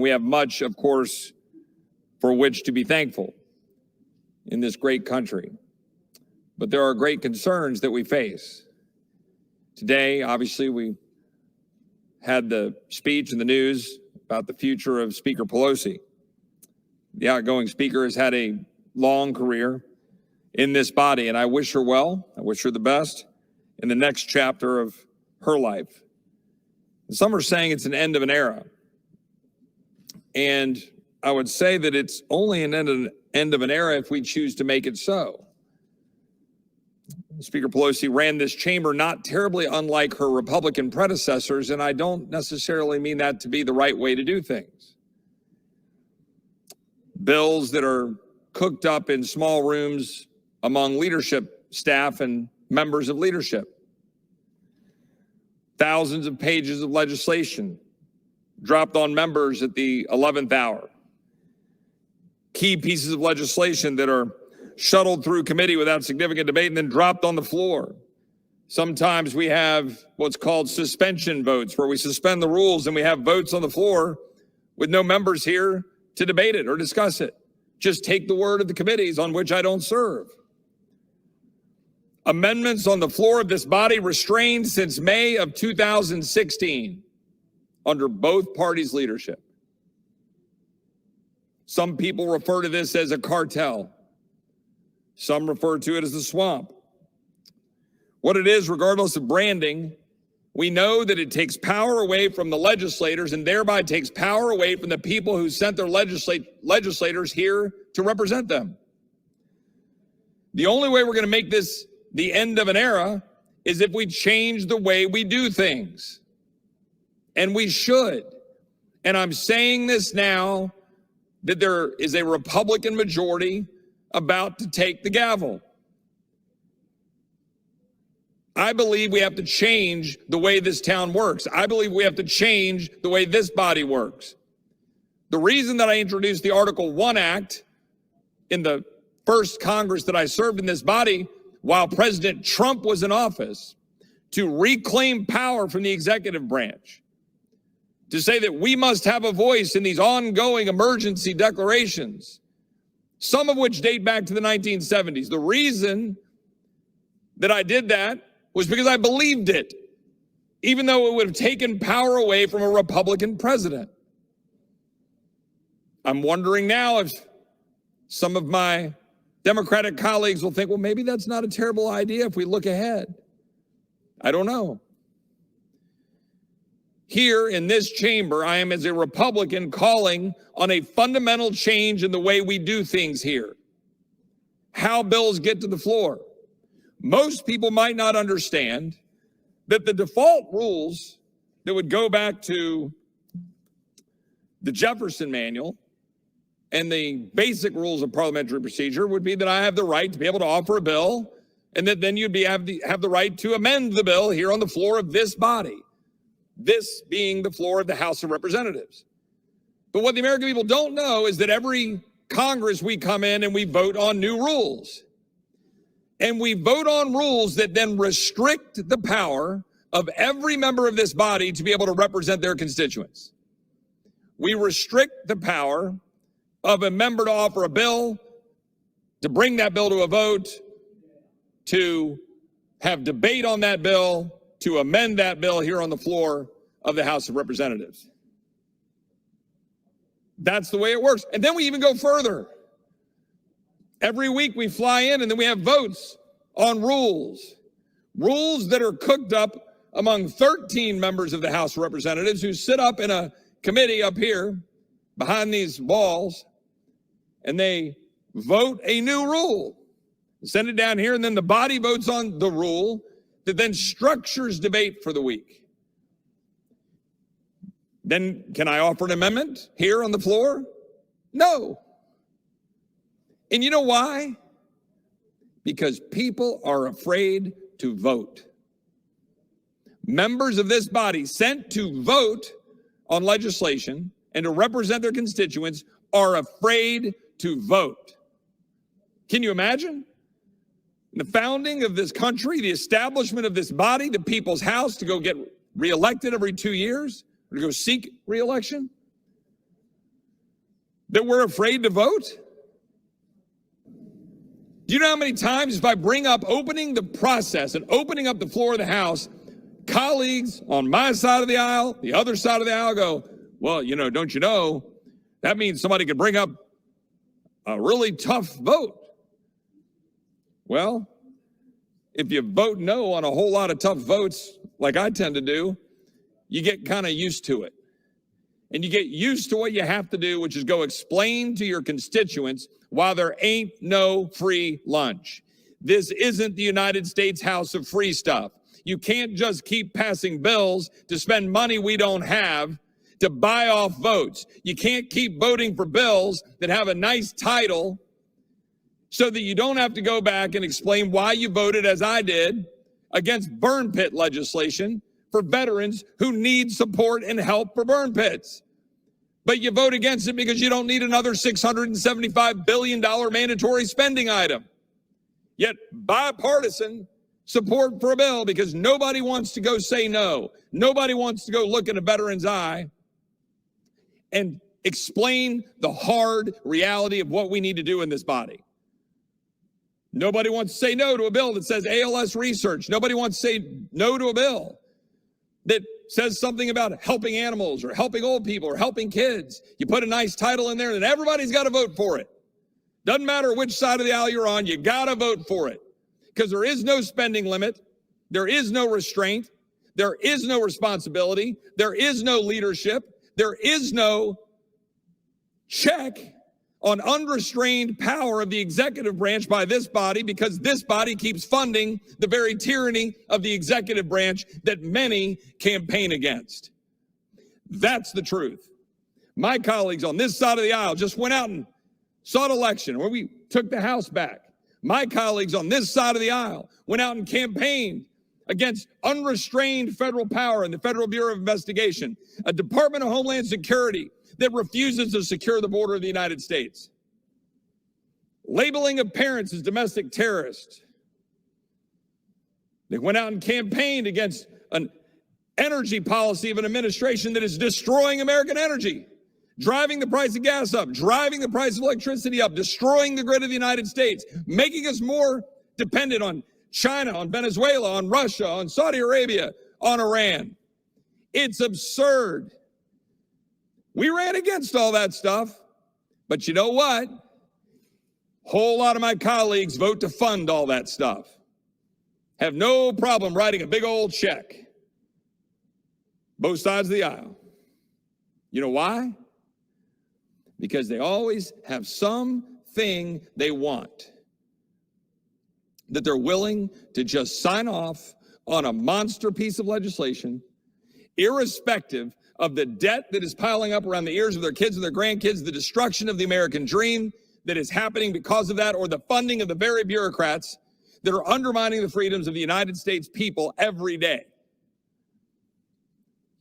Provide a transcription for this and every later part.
we have much, of course, for which to be thankful in this great country. But there are great concerns that we face. Today, obviously, we had the speech in the news about the future of Speaker Pelosi. The outgoing speaker has had a long career in this body, and I wish her well. I wish her the best in the next chapter of her life. And some are saying it's an end of an era. And I would say that it's only an end of an era if we choose to make it so. Speaker Pelosi ran this chamber not terribly unlike her Republican predecessors, and I don't necessarily mean that to be the right way to do things. Bills that are cooked up in small rooms among leadership staff and members of leadership. Thousands of pages of legislation dropped on members at the 11th hour. Key pieces of legislation that are shuttled through committee without significant debate and then dropped on the floor. Sometimes we have what's called suspension votes, where we suspend the rules and we have votes on the floor with no members here to debate it or discuss it. Just take the word of the committees on which I don't serve. Amendments on the floor of this body restrained since May of 2016 under both parties' leadership. Some people refer to this as a cartel. Some refer to it as the swamp. What it is, regardless of branding, we know that it takes power away from the legislators and thereby takes power away from the people who sent their legislators here to represent them. The only way we're going to make this the end of an era is if we change the way we do things. And we should. And I'm saying this now that there is a Republican majority about to take the gavel. I believe we have to change the way this town works. I believe we have to change the way this body works. The reason that I introduced the Article 1 Act in the first Congress that I served in this body while President Trump was in office, to reclaim power from the executive branch, to say that we must have a voice in these ongoing emergency declarations, some of which date back to the 1970s. The reason that I did that was because I believed it, even though it would have taken power away from a Republican president. I'm wondering now if some of my Democratic colleagues will think, well, maybe that's not a terrible idea if we look ahead. I don't know. Here in this chamber, I am, as a Republican, calling on a fundamental change in the way we do things here, how bills get to the floor. Most people might not understand that the default rules that would go back to the Jefferson Manual and the basic rules of parliamentary procedure would be that I have the right to be able to offer a bill, and that then you'd have the right to amend the bill here on the floor of this body, this being the floor of the House of Representatives. But what the American people don't know is that every Congress we come in and we vote on new rules. And we vote on rules that then restrict the power of every member of this body to be able to represent their constituents. We restrict the power of a member to offer a bill, to bring that bill to a vote, to have debate on that bill, to amend that bill here on the floor of the House of Representatives. That's the way it works. And then we even go further. Every week we fly in and then we have votes on rules that are cooked up among 13 members of the House of Representatives who sit up in a committee up here behind these walls, and they vote a new rule, send it down here, and then the body votes on the rule that then structures debate for the week. Then can I offer an amendment here on the floor? No. And you know why? Because people are afraid to vote. Members of this body sent to vote on legislation and to represent their constituents are afraid to vote. Can you imagine? The founding of this country, the establishment of this body, the people's house, to go get reelected every 2 years, or to go seek reelection. that we're afraid to vote? Do you know how many times if I bring up opening the process and opening up the floor of the House, colleagues on my side of the aisle, the other side of the aisle go, well, don't you know, that means somebody could bring up a really tough vote. Well, if you vote no on a whole lot of tough votes, like I tend to do, you get kind of used to it. And you get used to what you have to do, which is go explain to your constituents why there ain't no free lunch. This isn't the United States House of free stuff. You can't just keep passing bills to spend money we don't have to buy off votes. You can't keep voting for bills that have a nice title so that you don't have to go back and explain why you voted, as I did, against burn pit legislation for veterans who need support and help for burn pits. But you vote against it because you don't need another $675 billion mandatory spending item. Yet bipartisan support for a bill because nobody wants to go say no. Nobody wants to go look in a veteran's eye and explain the hard reality of what we need to do in this body. Nobody wants to say no to a bill that says ALS research. Nobody wants to say no to a bill that says something about helping animals or helping old people or helping kids. You put a nice title in there and everybody's got to vote for it. Doesn't matter which side of the aisle you're on, you got to vote for it because there is no spending limit. There is no restraint. There is no responsibility. There is no leadership. There is no check on unrestrained power of the executive branch by this body because this body keeps funding the very tyranny of the executive branch that many campaign against. That's the truth. My colleagues on this side of the aisle just went out and sought election where we took the House back. My colleagues on this side of the aisle went out and campaigned against unrestrained federal power in the Federal Bureau of Investigation, a Department of Homeland Security that refuses to secure the border of the United States. Labeling of parents as domestic terrorists. They went out and campaigned against an energy policy of an administration that is destroying American energy, driving the price of gas up, driving the price of electricity up, destroying the grid of the United States, making us more dependent on China, on Venezuela, on Russia, on Saudi Arabia, on Iran. It's absurd. We ran against all that stuff, but you know what? Whole lot of my colleagues vote to fund all that stuff. Have no problem writing a big old check. Both sides of the aisle. You know why? Because they always have something they want that they're willing to just sign off on a monster piece of legislation, irrespective of the debt that is piling up around the ears of their kids and their grandkids, the destruction of the American dream that is happening because of that, or the funding of the very bureaucrats that are undermining the freedoms of the United States people every day.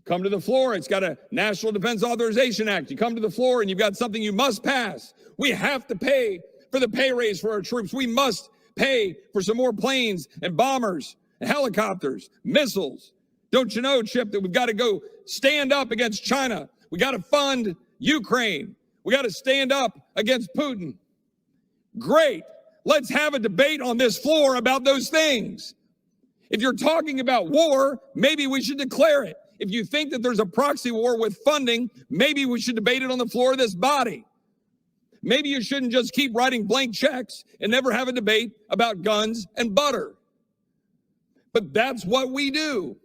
Come to the floor, it's got a National Defense Authorization Act. You come to the floor and you've got something you must pass. We have to pay for the pay raise for our troops. We must pay for some more planes and bombers and helicopters, missiles. Don't you know, Chip, that we've got to go stand up against China. We got to fund Ukraine. We got to stand up against Putin. Great. Let's have a debate on this floor about those things. If you're talking about war, maybe we should declare it. If you think that there's a proxy war with funding, maybe we should debate it on the floor of this body. Maybe you shouldn't just keep writing blank checks and never have a debate about guns and butter. But that's what we do.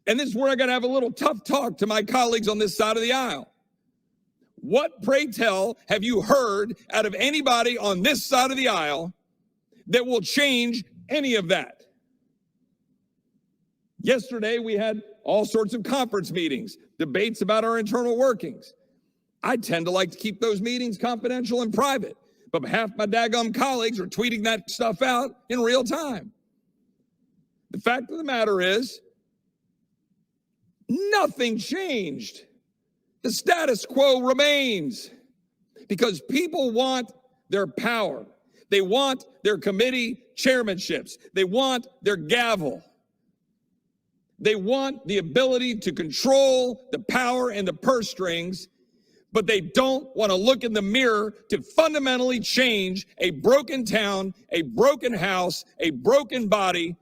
And this is where I got to have a little tough talk to my colleagues on this side of the aisle. What, pray tell, have you heard out of anybody on this side of the aisle that will change any of that? Yesterday, we had all sorts of conference meetings, debates about our internal workings. I tend to like to keep those meetings confidential and private, but half my daggum colleagues are tweeting that stuff out in real time. The fact of the matter is, nothing changed. The status quo remains because people want their power. They want their committee chairmanships. They want their gavel. They want the ability to control the power and the purse strings, but they don't want to look in the mirror to fundamentally change a broken town, a broken house, a broken body,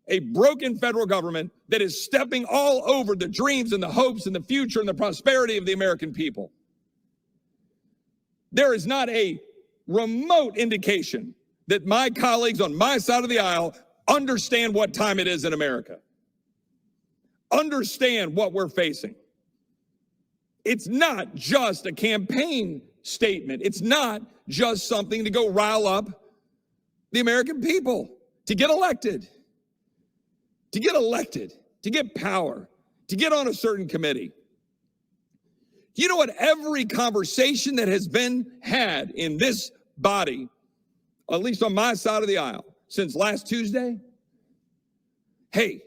a broken federal government that is stepping all over the dreams and the hopes and the future and the prosperity of the American people. There is not a remote indication that my colleagues on my side of the aisle understand what time it is in America, understand what we're facing. It's not just a campaign statement. It's not just something to go rile up the American people to get elected, to get power, to get on a certain committee. You know what? Every conversation that has been had in this body, at least on my side of the aisle, since last Tuesday, hey,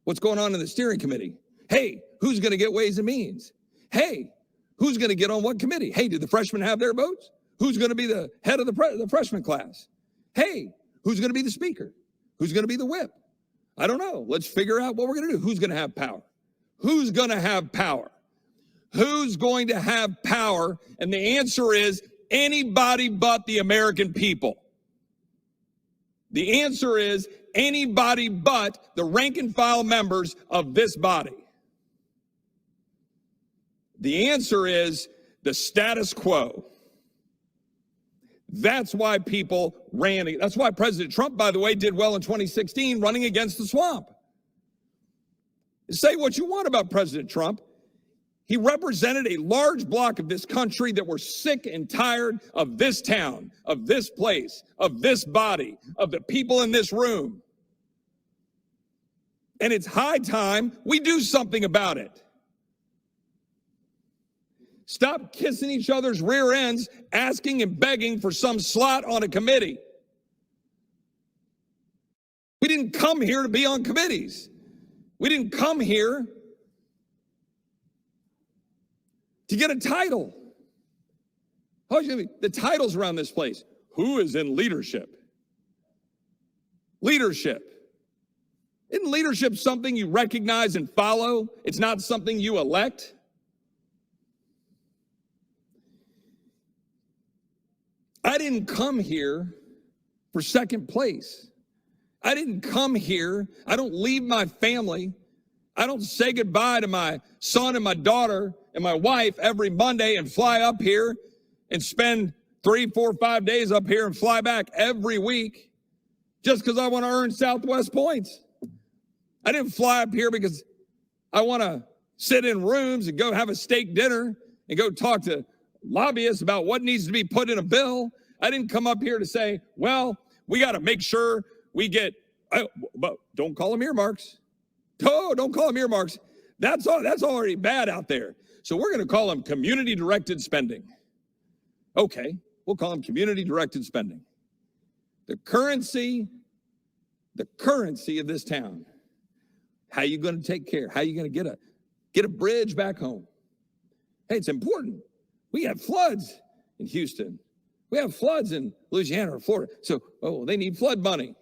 what's going on in the steering committee? Hey, who's going to get Ways and Means? Hey, who's going to get on what committee? Hey, did the freshmen have their votes? Who's going to be the head of the freshman class? Hey, who's going to be the speaker? Who's going to be the whip? I don't know. Let's figure out what we're going to do. Who's going to have power? Who's going to have power? Who's going to have power? And the answer is anybody but the American people. The answer is anybody but the rank and file members of this body. The answer is the status quo. That's why people ran. That's why President Trump, by the way, did well in 2016 running against the swamp. Say what you want about President Trump. He represented a large block of this country that were sick and tired of this town, of this place, of this body, of the people in this room. And it's high time we do something about it. Stop kissing each other's rear ends, asking and begging for some slot on a committee. We didn't come here to be on committees. We didn't come here to get a title. The titles around this place. Who is in leadership? Leadership. Isn't leadership something you recognize and follow? It's not something you elect. I didn't come here for second place. I didn't come here. I don't leave my family. I don't say goodbye to my son and my daughter and my wife every Monday and fly up here and spend 3, 4, 5 days up here and fly back every week just because I want to earn Southwest points. I didn't fly up here because I want to sit in rooms and go have a steak dinner and go talk to lobbyists about what needs to be put in a bill. I didn't come up here to say, well, we got to make sure we get, but don't call them earmarks. Oh, don't call them earmarks. That's already bad out there. So we're going to call them community-directed spending. Okay, we'll call them community-directed spending. The currency of this town. How are you going to take care? How are you going to get a bridge back home? Hey, it's important. We have floods in Houston. We have floods in Louisiana or Florida. So, they need flood money,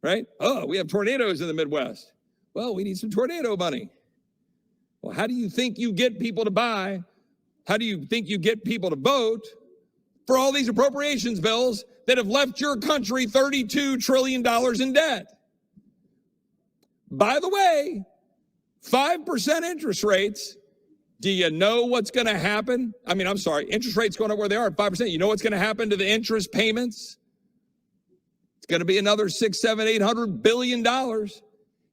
right? Oh, we have tornadoes in the Midwest. Well, we need some tornado money. Well, how do you think you get people to buy? How do you think you get people to vote for all these appropriations bills that have left your country $32 trillion in debt? By the way, 5% interest rates. Do you know what's going to happen? Interest rates going up where they are at 5%. You know what's going to happen to the interest payments? It's going to be another $600, $700, $800 billion.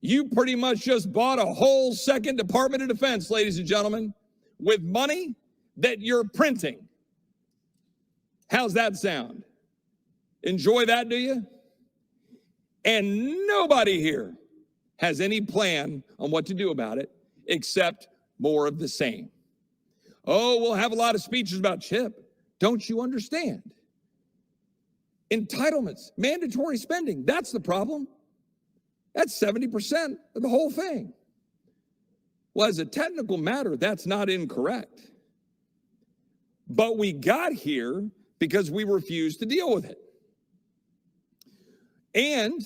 You pretty much just bought a whole second Department of Defense, ladies and gentlemen, with money that you're printing. How's that sound? Enjoy that, do you? And nobody here has any plan on what to do about it except more of the same. Oh, we'll have a lot of speeches about CHIP. Don't you understand? Entitlements, mandatory spending, that's the problem. That's 70% of the whole thing. Well, as a technical matter, that's not incorrect. But we got here because we refused to deal with it. And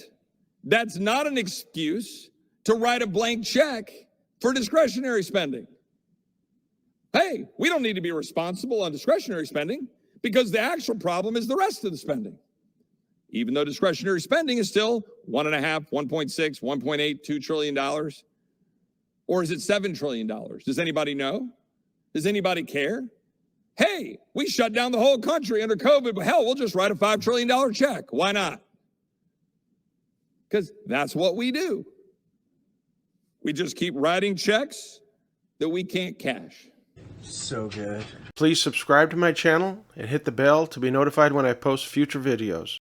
that's not an excuse to write a blank check for discretionary spending. Hey, we don't need to be responsible on discretionary spending because the actual problem is the rest of the spending. Even though discretionary spending is still 1.5, 1.6, 1.8, $2 trillion. Or is it $7 trillion? Does anybody know? Does anybody care? Hey, we shut down the whole country under COVID, but hell, we'll just write a $5 trillion check. Why not? Because that's what we do. We just keep writing checks that we can't cash. So good. Please subscribe to my channel and hit the bell to be notified when I post future videos.